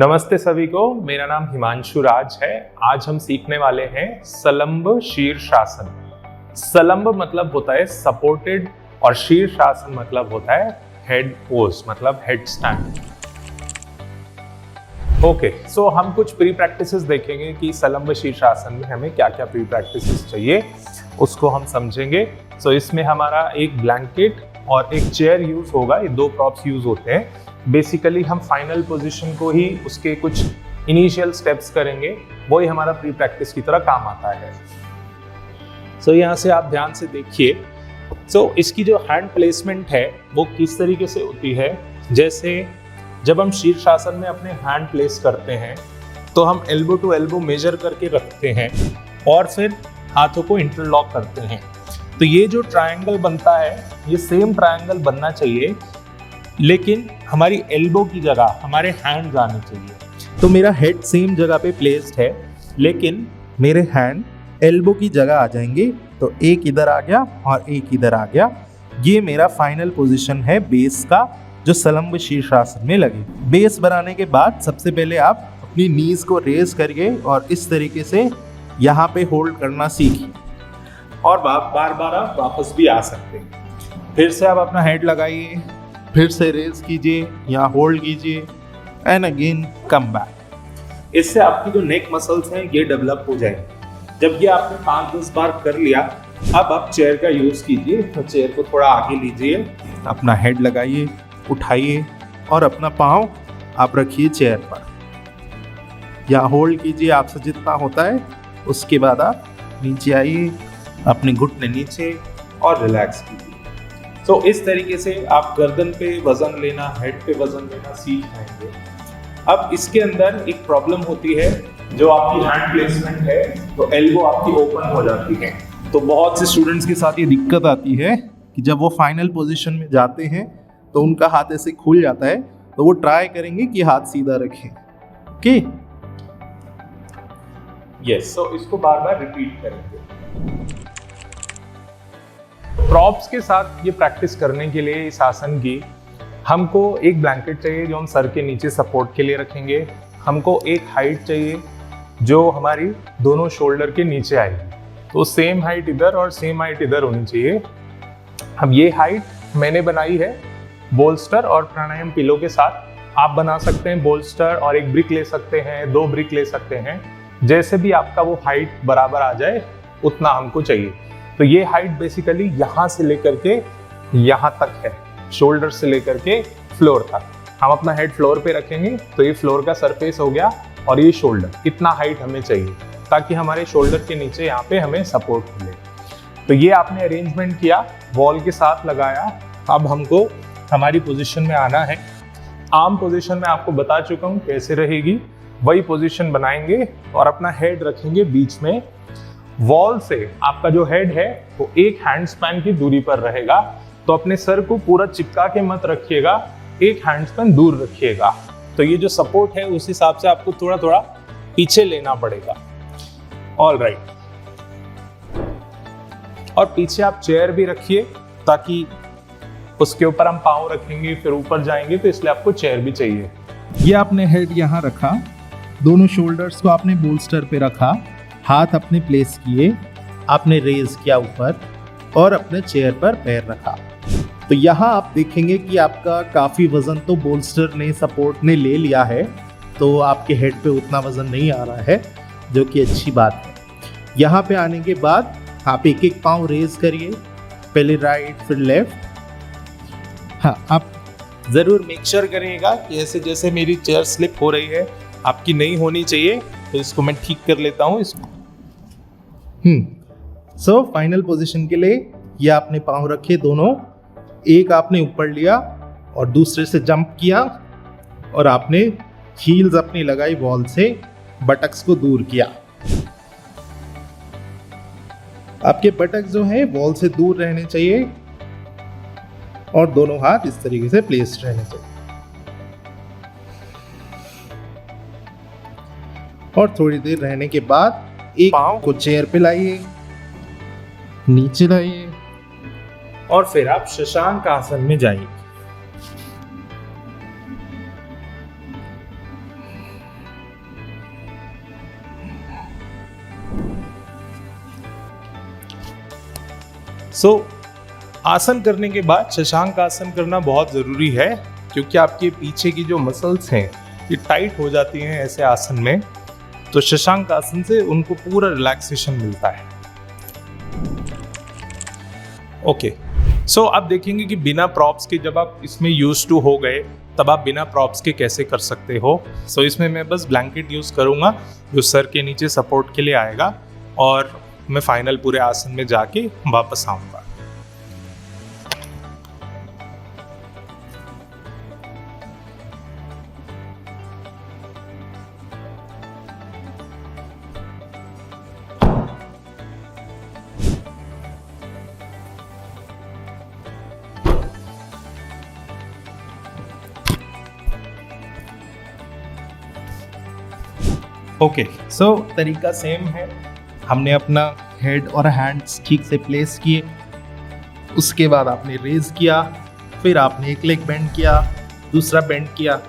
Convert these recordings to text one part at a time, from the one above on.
नमस्ते सभी को, मेरा नाम हिमांशु राज है। आज हम सीखने वाले हैं सलंब शीर्षासन। सलंब मतलब होता है सपोर्टेड और शीर्षासन मतलब होता है हेड पोज मतलब हेड स्टैंड। ओके, सो हम कुछ प्री प्रैक्टिसेस देखेंगे कि सलंब शीर्षासन में हमें क्या क्या प्री प्रैक्टिसेस चाहिए, उसको हम समझेंगे। सो इसमें हमारा एक ब्लैंकेट और एक चेयर यूज होगा, ये दो प्रॉप्स यूज होते हैं। बेसिकली हम फाइनल पोजीशन को ही उसके कुछ इनिशियल स्टेप्स करेंगे, वही हमारा प्री प्रैक्टिस की तरह काम आता है। सो यहाँ से आप ध्यान से देखिए। सो इसकी जो हैंड प्लेसमेंट है वो किस तरीके से होती है, जैसे जब हम शीर्षासन में अपने हैंड प्लेस करते हैं तो हम एल्बो टू एल्बो मेजर करके रखते हैं और फिर हाथों को इंटरलॉक करते हैं। तो ये जो ट्रायंगल बनता है ये सेम ट्रायंगल बनना चाहिए, लेकिन हमारी एल्बो की जगह हमारे हैंड आने चाहिए। तो मेरा हेड सेम जगह पे प्लेस्ड है, लेकिन मेरे हैंड एल्बो की जगह आ जाएंगे। तो एक इधर आ गया और एक इधर आ गया। ये मेरा फाइनल पोजीशन है बेस का, जो सलंब शीर्षासन में लगे। बेस बनाने के बाद सबसे पहले आप अपनी नीज को रेज करिए और इस तरीके से यहाँ पे होल्ड करना सीखिए और बार बार आप वापस भी आ सकते हैं। फिर से आप अपना हेड लगाइए, फिर से रेज कीजिए या होल्ड कीजिए एंड अगेन कम बैक। इससे आपकी जो नेक मसल्स हैं ये डेवलप हो जाएंगे। जब ये आपने 5-10 बार कर लिया, अब आप चेयर का यूज कीजिए। तो चेयर को थोड़ा आगे लीजिए, अपना हेड लगाइए, उठाइए और अपना पाँव आप रखिए चेयर पर या होल्ड कीजिए आपसे जितना होता है। उसके बाद आप नीचे आइए, अपने घुटने नीचे और रिलैक्स कीजिए। तो इस तरीके से आप गर्दन पे वजन लेना, हेड पे वजन लेना सीख जाएंगे। अब इसके अंदर एक प्रॉब्लम होती है, जो आपकी हैंड प्लेसमेंट है तो एल्बो आपकी ओपन हो जाती है। तो बहुत से स्टूडेंट्स के साथ ये दिक्कत आती है कि जब वो फाइनल पोजीशन में जाते हैं तो उनका हाथ ऐसे खुल जाता है। तो वो ट्राई करेंगे कि हाथ सीधा रखें। Okay, yes. सो इसको बार बार रिपीट करेंगे। प्रॉप्स के साथ ये प्रैक्टिस करने के लिए इस आसन की हमको एक ब्लैंकेट चाहिए जो हम सर के नीचे सपोर्ट के लिए रखेंगे। हमको एक हाइट चाहिए जो हमारी दोनों शोल्डर के नीचे आएगी। तो सेम हाइट इधर और सेम हाइट इधर होनी चाहिए। अब ये हाइट मैंने बनाई है बोल्स्टर और प्राणायाम पिलो के साथ। आप बना सकते हैं बोल्स्टर और एक ब्रिक ले सकते हैं, 2 ब्रिक ले सकते हैं। जैसे भी आपका वो हाइट बराबर आ जाए उतना हमको चाहिए। तो ये हाइट बेसिकली यहाँ से लेकर के यहाँ तक है, शोल्डर से लेकर के फ्लोर तक। हम अपना हेड फ्लोर पे रखेंगे तो ये फ्लोर का सरफेस हो गया और ये शोल्डर, इतना हाइट हमें चाहिए ताकि हमारे शोल्डर के नीचे यहाँ पे हमें सपोर्ट मिले। तो ये आपने अरेंजमेंट किया, वॉल के साथ लगाया। अब हमको हमारी पोजीशन में आना है। आर्म पोजीशन में आपको बता चुका हूँ कैसे रहेगी, वही पोजीशन बनाएंगे और अपना हेड रखेंगे बीच में। वॉल से आपका जो हेड है वो एक हैंड स्पैन की दूरी पर रहेगा। तो अपने सर को पूरा चिपका के मत रखिएगा, एक हैंड स्पैन दूर रखिएगा। तो ये जो सपोर्ट है उस हिसाब से आपको थोड़ा थोड़ा पीछे लेना पड़ेगा। All right. और पीछे आप चेयर भी रखिए ताकि उसके ऊपर हम पाँव रखेंगे, फिर ऊपर जाएंगे, तो इसलिए आपको चेयर भी चाहिए। ये आपने हेड यहाँ रखा, दोनों शोल्डर्स को आपने बोल्स्टर पे रखा, हाथ अपने प्लेस किए, आपने रेज किया ऊपर और अपने चेयर पर पैर रखा। तो यहाँ आप देखेंगे कि आपका काफ़ी वज़न तो बोल्स्टर ने, सपोर्ट ने ले लिया है। तो आपके हेड पे उतना वज़न नहीं आ रहा है, जो कि अच्छी बात है। यहाँ पे आने के बाद आप एक एक पाँव रेज करिए, पहले राइट फिर लेफ्ट। हाँ, आप ज़रूर मेक श्योर करिएगा कि ऐसे जैसे मेरी चेयर स्लिप हो रही है आपकी नहीं होनी चाहिए। तो इसको मैं ठीक कर लेता हूँ इसको। सो फाइनल पोजीशन के लिए ये आपने पाँव रखे दोनों, एक आपने ऊपर लिया और दूसरे से जंप किया और आपने हील्स अपनी लगाई वॉल से, बटक्स को दूर किया। आपके बटक्स जो हैं वॉल से दूर रहने चाहिए और दोनों हाथ इस तरीके से प्लेस्ड रहने चाहिए। और थोड़ी देर रहने के बाद एक पाँव को चेयर पे लाइए, नीचे लाइए और फिर आप शशांक आसन में जाइए। सो आसन करने के बाद शशांक आसन करना बहुत ज़रूरी है, क्योंकि आपके पीछे की जो मसल्स हैं ये टाइट हो जाती हैं ऐसे आसन में। तो शशांक आसन से उनको पूरा रिलैक्सेशन मिलता है। ओके, सो अब देखेंगे कि बिना प्रॉप्स के जब आप इसमें यूज टू हो गए तब आप बिना प्रॉप्स के कैसे कर सकते हो। सो इसमें मैं बस ब्लैंकेट यूज़ करूँगा जो सर के नीचे सपोर्ट के लिए आएगा, और मैं फाइनल पूरे आसन में जाके वापस आऊँगा। ओके, सो तरीका सेम है। हमने अपना हेड और हैंड्स ठीक से प्लेस किए, उसके बाद आपने रेज किया, फिर आपने एक लेग बेंड किया, दूसरा बेंड किया,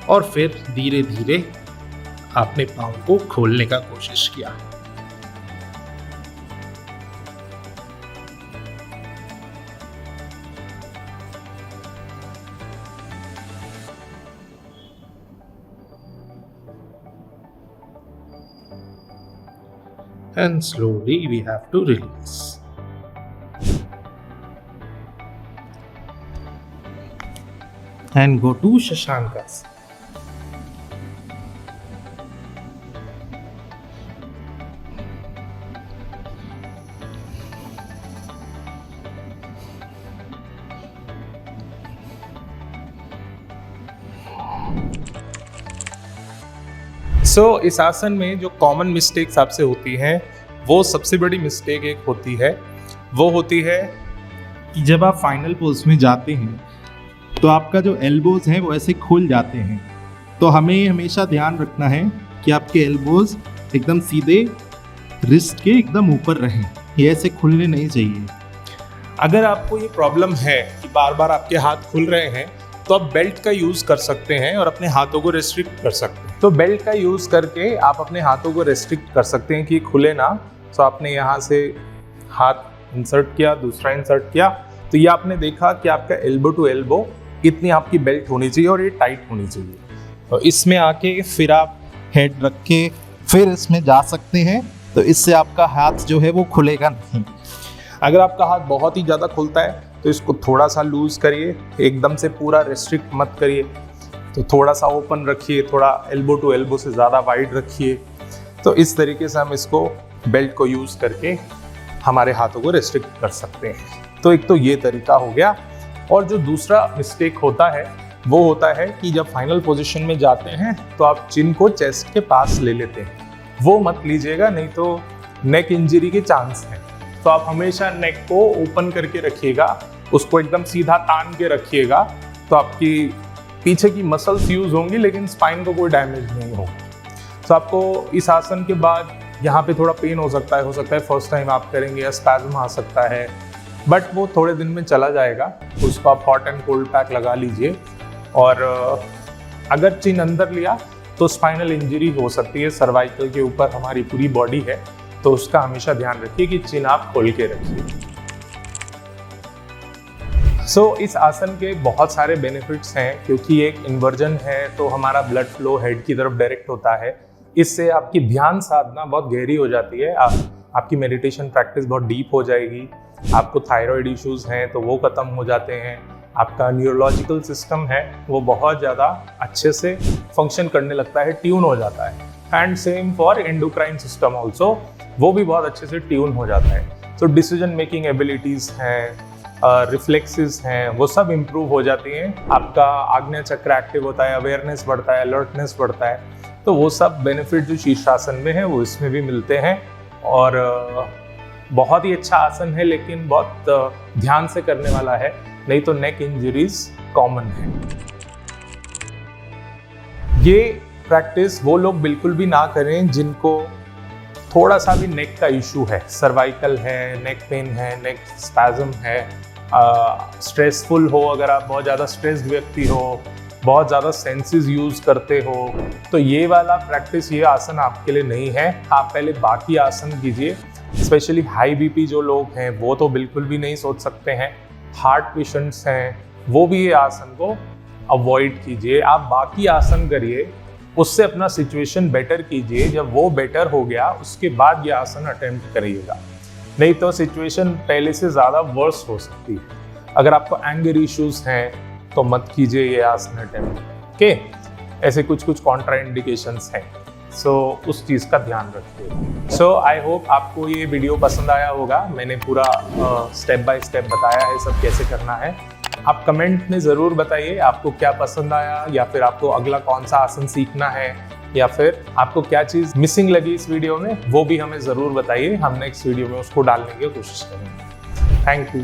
और फिर धीरे धीरे आपने पाँव को खोलने का कोशिश किया। And slowly we have to release. And go to Shashankas. सो इस आसन में जो कॉमन मिस्टेक्स आपसे होती हैं, वो सबसे बड़ी मिस्टेक एक होती है, वो होती है कि जब आप फाइनल पोज में जाते हैं तो आपका जो एल्बोज हैं वो ऐसे खुल जाते हैं। तो हमें हमेशा ध्यान रखना है कि आपके एल्बोज एकदम सीधे रिस्ट के एकदम ऊपर रहें, ये ऐसे खुलने नहीं चाहिए। अगर आपको ये प्रॉब्लम है कि बार बार आपके हाथ खुल रहे हैं, तो आप बेल्ट का यूज़ कर सकते हैं और अपने हाथों को रेस्ट्रिक्ट कर सकते हैं। तो बेल्ट का यूज़ करके आप अपने हाथों को रेस्ट्रिक्ट कर सकते हैं कि खुले ना। तो आपने यहाँ से हाथ इंसर्ट किया, दूसरा इंसर्ट किया, तो ये आपने देखा कि आपका एल्बो टू एल्बो इतनी आपकी बेल्ट होनी चाहिए और ये टाइट होनी चाहिए। तो इसमें आके फिर आप हेड रख के फिर इसमें जा सकते हैं, तो इससे आपका हाथ जो है वो खुलेगा नहीं। अगर आपका हाथ बहुत ही ज़्यादा खुलता है तो इसको थोड़ा सा लूज़ करिए, एकदम से पूरा रेस्ट्रिक्ट मत करिए। तो थोड़ा सा ओपन रखिए, थोड़ा एल्बो टू एल्बो से ज़्यादा वाइड रखिए। तो इस तरीके से हम इसको बेल्ट को यूज़ करके हमारे हाथों को रेस्ट्रिक्ट कर सकते हैं। तो एक तो ये तरीका हो गया। और जो दूसरा मिस्टेक होता है वो होता है कि जब फाइनल पोजीशन में जाते हैं तो आप चिन को चेस्ट के पास ले लेते हैं। वो मत लीजिएगा, नहीं तो नेक इंजरी के चांस हैं। तो आप हमेशा नेक को ओपन करके रखिएगा, उसको एकदम सीधा तान के रखिएगा, तो आपकी पीछे की मसल्स यूज होंगी लेकिन स्पाइन को कोई डैमेज नहीं होगा। तो आपको इस आसन के बाद यहाँ पे थोड़ा पेन हो सकता है फर्स्ट टाइम आप करेंगे या स्पैज्म आ सकता है, बट वो थोड़े दिन में चला जाएगा। उसको आप हॉट एंड कोल्ड पैक लगा लीजिए। और अगर चिन अंदर लिया तो स्पाइनल इंजरी हो सकती है। सर्वाइकल के ऊपर हमारी पूरी बॉडी है, तो उसका हमेशा ध्यान रखिए कि चिन आप खोल के रखिए। इस आसन के बहुत सारे बेनिफिट्स हैं, क्योंकि एक इन्वर्जन है तो हमारा ब्लड फ्लो हेड की तरफ डायरेक्ट होता है। इससे आपकी ध्यान साधना बहुत गहरी हो जाती है, आपकी मेडिटेशन प्रैक्टिस बहुत डीप हो जाएगी। आपको थायराइड इश्यूज हैं तो वो ख़त्म हो जाते हैं। आपका न्यूरोलॉजिकल सिस्टम है वो बहुत ज़्यादा अच्छे से फंक्शन करने लगता है, ट्यून हो जाता है। And same for endocrine system also, वो भी बहुत अच्छे से ट्यून हो जाता है। तो डिसीजन मेकिंग एबिलिटीज़ हैं, रिफ्लेक्सेस हैं, वो सब इम्प्रूव हो जाती हैं। आपका आग्नेय चक्र एक्टिव होता है, अवेयरनेस बढ़ता है, अलर्टनेस बढ़ता है। तो वो सब बेनिफिट जो शीर्षासन में है वो इसमें भी मिलते हैं। और बहुत ही अच्छा आसन है, लेकिन बहुत ध्यान से करने वाला है, नहीं तो नेक इंजरीज कॉमन है। ये प्रैक्टिस वो लोग बिल्कुल भी ना करें जिनको थोड़ा सा भी नेक का इशू है, सर्वाइकल है, नेक पेन है, नेक स्पैज्म है, स्ट्रेसफुल हो, अगर आप बहुत ज़्यादा स्ट्रेस्ड व्यक्ति हो, बहुत ज़्यादा सेंसेस यूज़ करते हो, तो ये वाला प्रैक्टिस, ये आसन आपके लिए नहीं है। आप पहले बाकी आसन कीजिए, स्पेशली हाई बीपी जो लोग हैं वो तो बिल्कुल भी नहीं सोच सकते हैं। हार्ट पेशेंट्स हैं वो भी ये आसन को अवॉइड कीजिए। आप बाकी आसन करिए, उससे अपना सिचुएशन बेटर कीजिए। जब वो बेटर हो गया उसके बाद ये आसन अटेम्प्ट करिएगा, नहीं तो सिचुएशन पहले से ज़्यादा वर्स हो सकती है। अगर आपको एंगर इश्यूज हैं तो मत कीजिए ये आसन अटेम्प्ट। ओके, ऐसे कुछ कॉन्ट्रा इंडिकेशंस हैं, सो उस चीज़ का ध्यान रखिए। सो आई होप आपको ये वीडियो पसंद आया होगा। मैंने पूरा स्टेप बाय स्टेप बताया है सब कैसे करना है। आप कमेंट में ज़रूर बताइए आपको क्या पसंद आया, या फिर आपको अगला कौन सा आसन सीखना है, या फिर आपको क्या चीज़ मिसिंग लगी इस वीडियो में, वो भी हमें ज़रूर बताइए। हम नेक्स्ट वीडियो में उसको डालने की कोशिश करेंगे। Thank you.